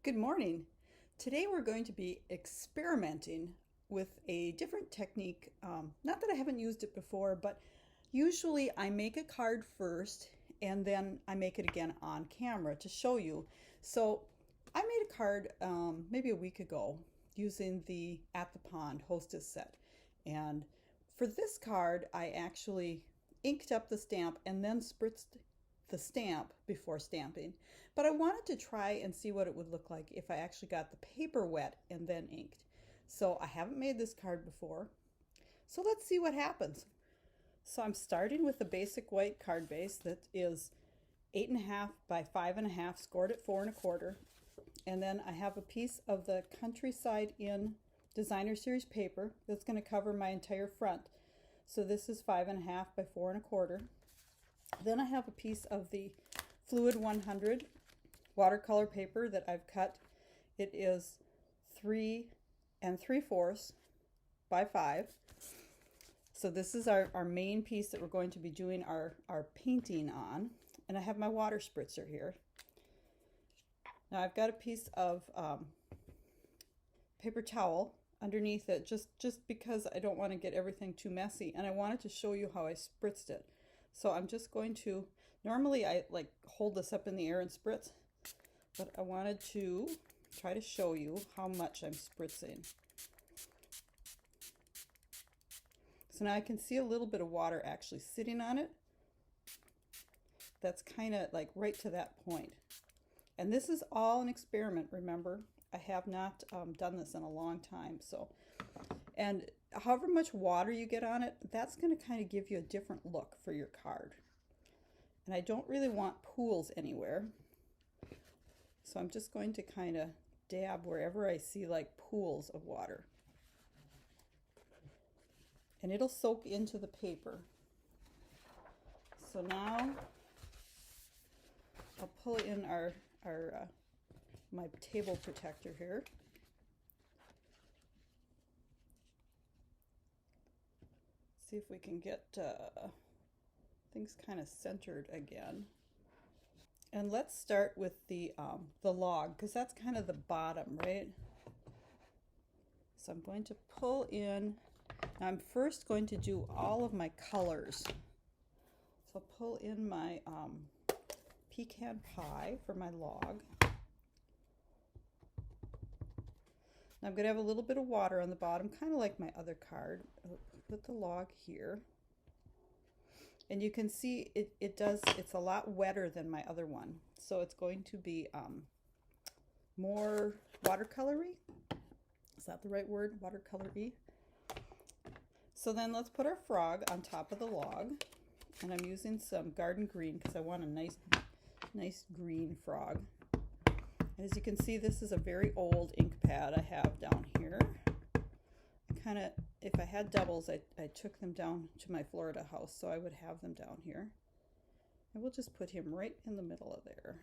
Good morning. Today we're going to be experimenting with a different technique. Not that I haven't used it before, but usually I make a card first and then I make it again on camera to show you. So I made a card maybe a week ago using the At the Pond Hostess set. And for this card, I actually inked up the stamp and then spritzed the stamp before stamping. But I wanted to try and see what it would look like if I actually got the paper wet and then inked. So I haven't made this card before. So let's see what happens. So I'm starting with a basic white card base that is 8.5 by 5.5, scored at 4 1/4. And then I have a piece of the Countryside Inn Designer Series paper that's going to cover my entire front. So this is 5.5 by 4 1/4. Then I have a piece of the Fluid 100 watercolor paper that I've cut. It is 3 3/4 by 5. So this is our main piece that we're going to be doing our painting on. And I have my water spritzer here. Now I've got a piece of paper towel underneath it just because I don't want to get everything too messy, and I wanted to show you how I spritzed it. So I'm just going to, normally I like hold this up in the air and spritz, but I wanted to try to show you how much I'm spritzing. So now I can see a little bit of water actually sitting on it. That's kind of like right to that point. And this is all an experiment, remember. I have not done this in a long time. And however much water you get on it, that's going to kind of give you a different look for your card. And I don't really want pools anywhere. So I'm just going to kind of dab wherever I see like pools of water. And it'll soak into the paper. So now I'll pull in my table protector here. See if we can get things kind of centered again. And let's start with the log, because that's kind of the bottom, right? So I'm going to pull in. Now I'm first going to do all of my colors. So I'll pull in my pecan pie for my log. Now I'm going to have a little bit of water on the bottom, kind of like my other card. I'll put the log here. And you can see it's a lot wetter than my other one. So it's going to be more watercolory. Is that the right word? Watercolory. So then let's put our frog on top of the log. And I'm using some garden green because I want a nice green frog. And as you can see, this is a very old ink pad I have down here. If I had doubles, I took them down to my Florida house, so I would have them down here. And we'll just put him right in the middle of there.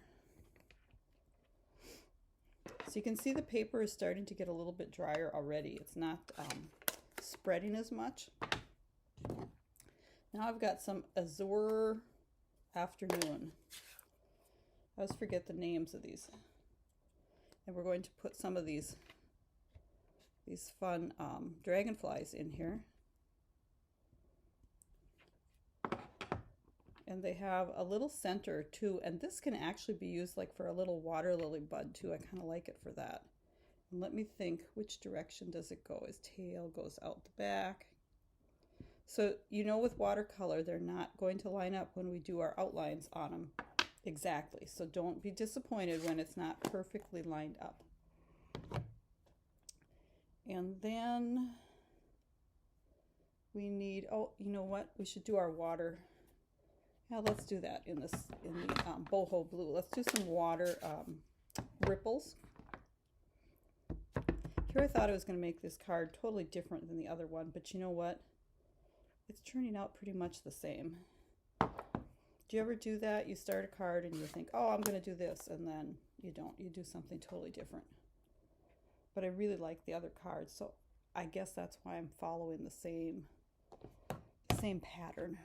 So you can see the paper is starting to get a little bit drier already. It's not spreading as much. Now I've got some Azure Afternoon. I always forget the names of these. And we're going to put some of these fun dragonflies in here. And they have a little center too, and this can actually be used like for a little water lily bud too. I kind of like it for that. And let me think, which direction does it go? His tail goes out the back. So you know, with watercolor, they're not going to line up when we do our outlines on them exactly. So don't be disappointed when it's not perfectly lined up. And then we need, oh, you know what? We should do our water. Yeah, let's do that in the boho blue. Let's do some water ripples. Here I thought I was going to make this card totally different than the other one, but you know what? It's turning out pretty much the same. Do you ever do that? You start a card and you think, oh, I'm going to do this, and then you don't. You do something totally different. But I really like the other cards, so I guess that's why I'm following the same pattern.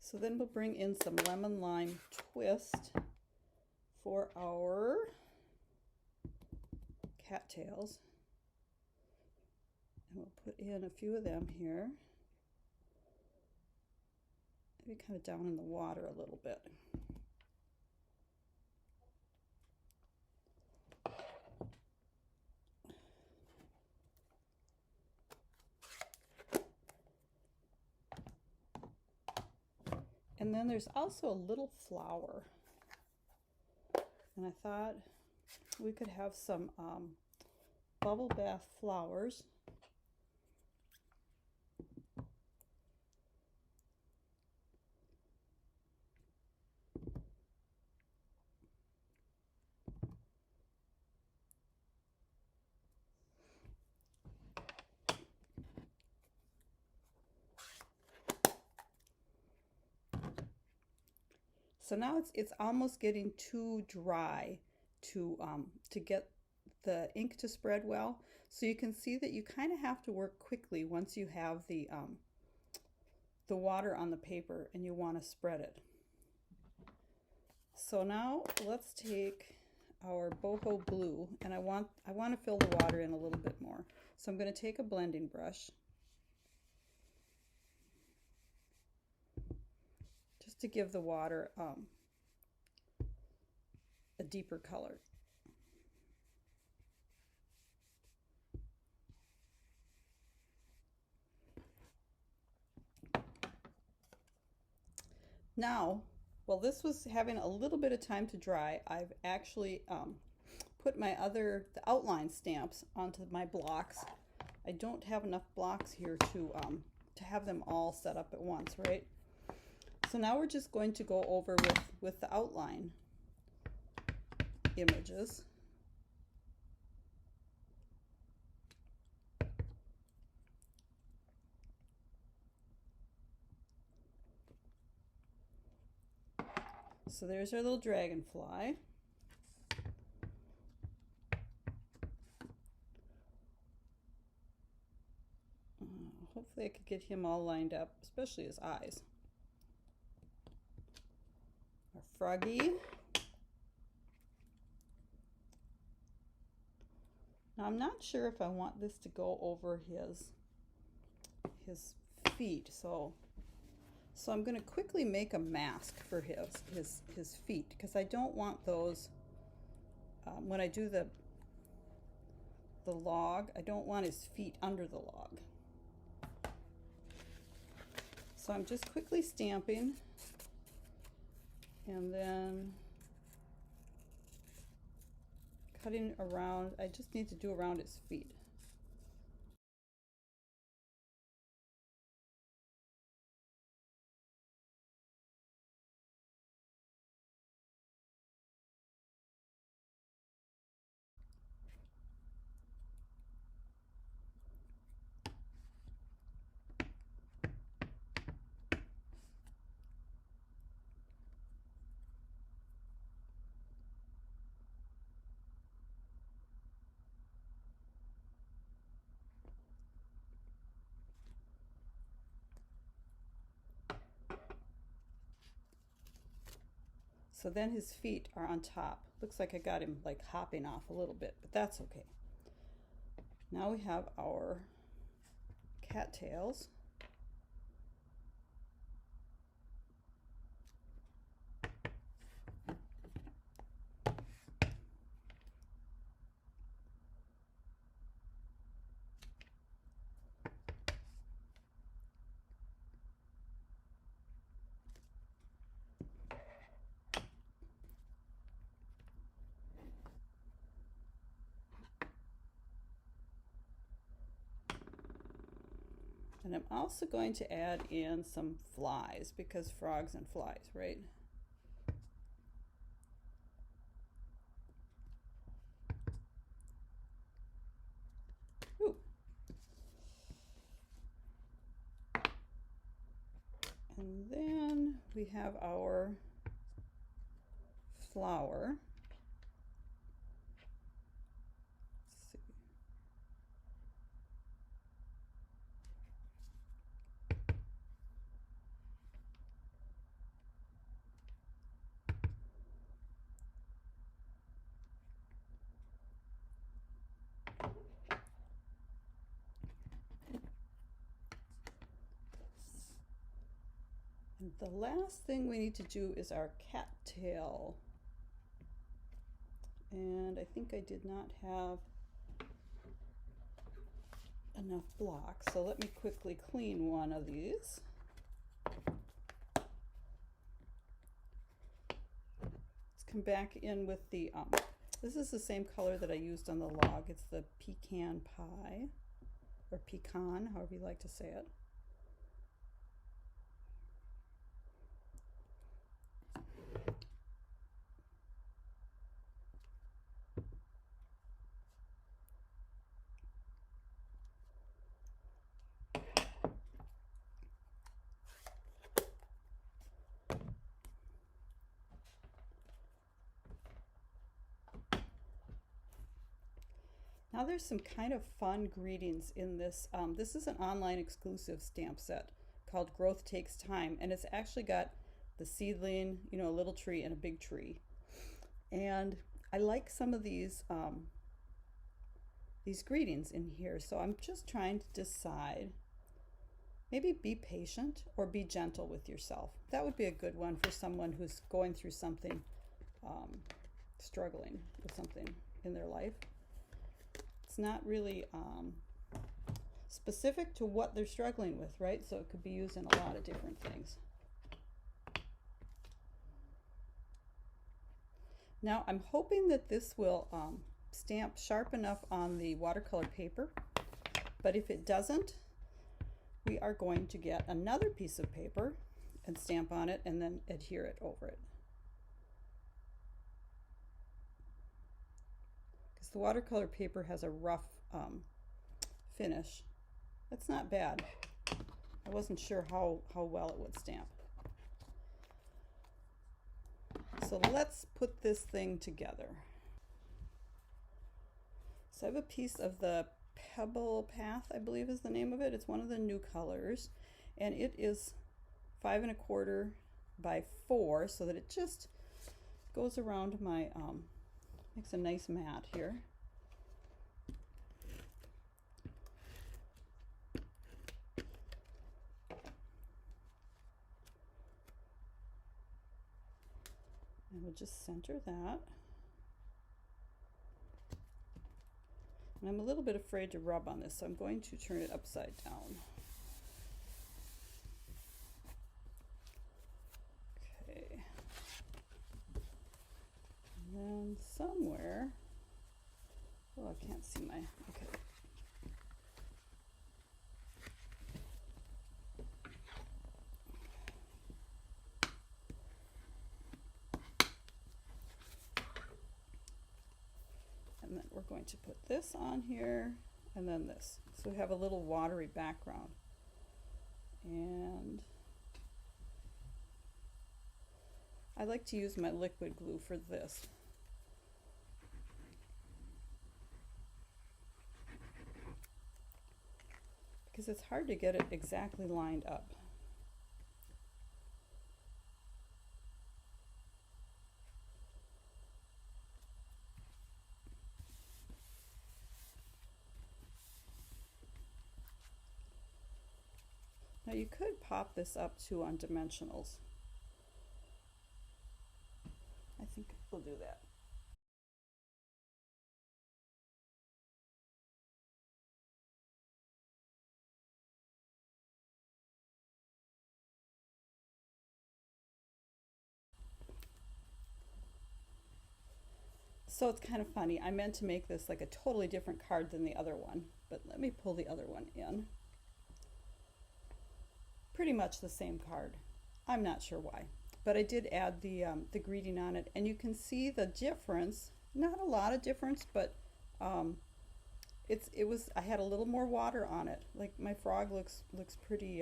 So then we'll bring in some lemon lime twist for our cattails. And we'll put in a few of them here. Maybe kind of down in the water a little bit. And then there's also a little flower. And I thought we could have some bubble bath flowers. So now it's almost getting too dry to get the ink to spread well. So you can see that you kind of have to work quickly once you have the water on the paper and you want to spread it. So now let's take our boho blue, and I want to fill the water in a little bit more. So I'm going to take a blending brush just to give the water a deeper color. Now, while this was having a little bit of time to dry, I've actually put the outline stamps onto my blocks. I don't have enough blocks here to have them all set up at once, right? So now we're just going to go over with the outline images. So there's our little dragonfly. Hopefully I could get him all lined up, especially his eyes. Our froggy. Now I'm not sure if I want this to go over his feet, so I'm going to quickly make a mask for his feet, because I don't want those when I do the log. I don't want his feet under the log. So I'm just quickly stamping, and then cutting around. I just need to do around his feet. So then his feet are on top. Looks like I got him like hopping off a little bit, but that's okay. Now we have our cattails. And I'm also going to add in some flies, because frogs and flies, right? Ooh. And then we have our flower. And the last thing we need to do is our cattail. And I think I did not have enough blocks, so let me quickly clean one of these. Let's come back in with the, this is the same color that I used on the log. It's the pecan pie, or pecan, however you like to say it. Now there's some kind of fun greetings in this. This is an online exclusive stamp set called Growth Takes Time, and it's actually got the seedling, you know, a little tree and a big tree. And I like some of these greetings in here, so I'm just trying to decide. Maybe be patient or be gentle with yourself. That would be a good one for someone who's going through something, struggling with something in their life. It's not really specific to what they're struggling with, right? So it could be used in a lot of different things. Now I'm hoping that this will stamp sharp enough on the watercolor paper, but if it doesn't, we are going to get another piece of paper and stamp on it and then adhere it over it. Because the watercolor paper has a rough finish. That's not bad. I wasn't sure how well it would stamp. So let's put this thing together. So I have a piece of the Pebble Path, I believe is the name of it. It's one of the new colors, and it is 5 1/4 by 4, so that it just goes around my, makes a nice mat here. And we'll just center that. And I'm a little bit afraid to rub on this, so I'm going to turn it upside down. Okay. And then somewhere, oh, I can't see my, okay. And then we're going to put this on here, and then this. So we have a little watery background. And I like to use my liquid glue for this. Because it's hard to get it exactly lined up. Now you could pop this up too on dimensionals. I think we'll do that. So it's kind of funny. I meant to make this like a totally different card than the other one, but let me pull the other one in. Pretty much the same card. I'm not sure why, but I did add the greeting on it, and you can see the difference. Not a lot of difference, but it was. I had a little more water on it. Like my frog looks pretty.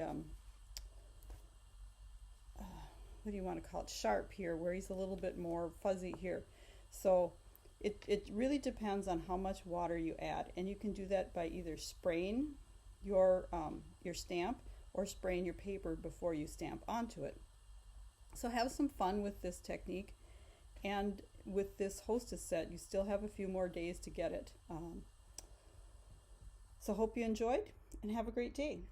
What do you want to call it? Sharp here, where he's a little bit more fuzzy here. So it really depends on how much water you add, and you can do that by either spraying your stamp or spraying your paper before you stamp onto it. So have some fun with this technique, and with this Hostess set you still have a few more days to get it. So hope you enjoyed, and have a great day.